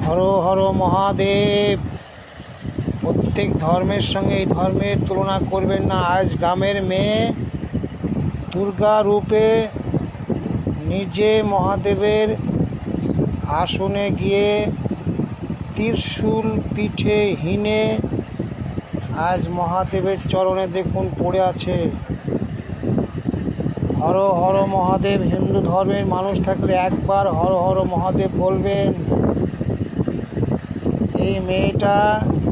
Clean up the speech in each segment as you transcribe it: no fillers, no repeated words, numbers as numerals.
হর হর মহাদেব। প্রত্যেক ধর্মের সঙ্গে এই ধর্মের তুলনা করবেন না। আজ গ্রামের মেয়ে দুর্গা রূপে নিজে মহাদেবের আসনে গিয়ে ত্রিশূল পিঠে হিনে আজ মহাদেবের চরণে দেখুন পড়ে আছে। হর হর মহাদেব। হিন্দু ধর্মের মানুষ থাকলে একবার হর হর মহাদেব বলবেন। এই মেয়েটা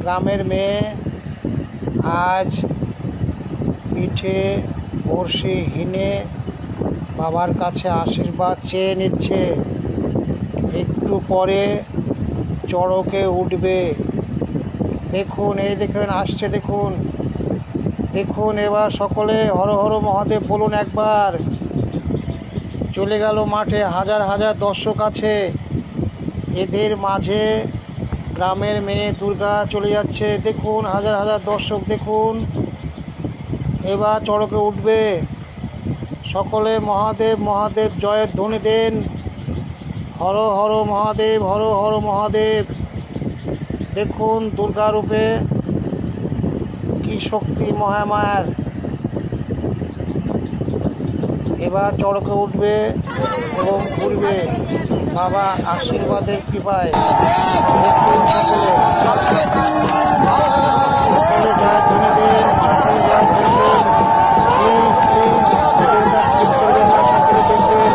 গ্রামের মেয়ে আজ পিঠে বর্ষি হিনে বাবার কাছে আশীর্বাদ চেয়ে নিচ্ছে। একটু পরে চড়কে উঠবে। দেখুন, এই দেখুন আসছে, দেখুন দেখুন। এবার সকলে হর হর মহাদেব বলুন একবার। চলে গেল মাঠে, হাজার হাজার দর্শক আছে। এদের মাঝে গ্রামের মেয়ে দুর্গা চলে যাচ্ছে। দেখুন হাজার হাজার দর্শক, দেখুন এবার চড়কে উঠবে। সকলে মহাদেব মহাদেব জয়ের ধ্বনি দেন। হর হর মহাদেব, হর হর মহাদেব। দেখুন দুর্গা রূপে কি শক্তি মহামায়ার। এবার চড়কে উঠবে এবং ঘুরবে বাবা আশীর্বাদের কৃপায়। দেখুন সকলে সকলে জয় ধ্বনি দেন, সকলে জয় ধ্বনি দেন। প্লিজ প্লিজ ভিডিওটা ক্লিক করবেন না, সকলে দেখবেন।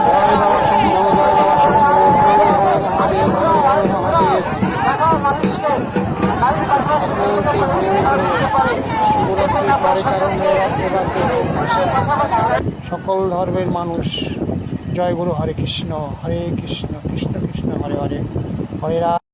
জয় বাবা শম্ভু, জয় বাবা শম্ভু, হর হর মহাদেব, হর হর মহাদেব। শিবরাত্রির পরে কারণ সকল ধর্মের মানুষ জয় গুরু। হরে কৃষ্ণ কৃষ্ণ কৃষ্ণ হরে হরে, হরে রাম।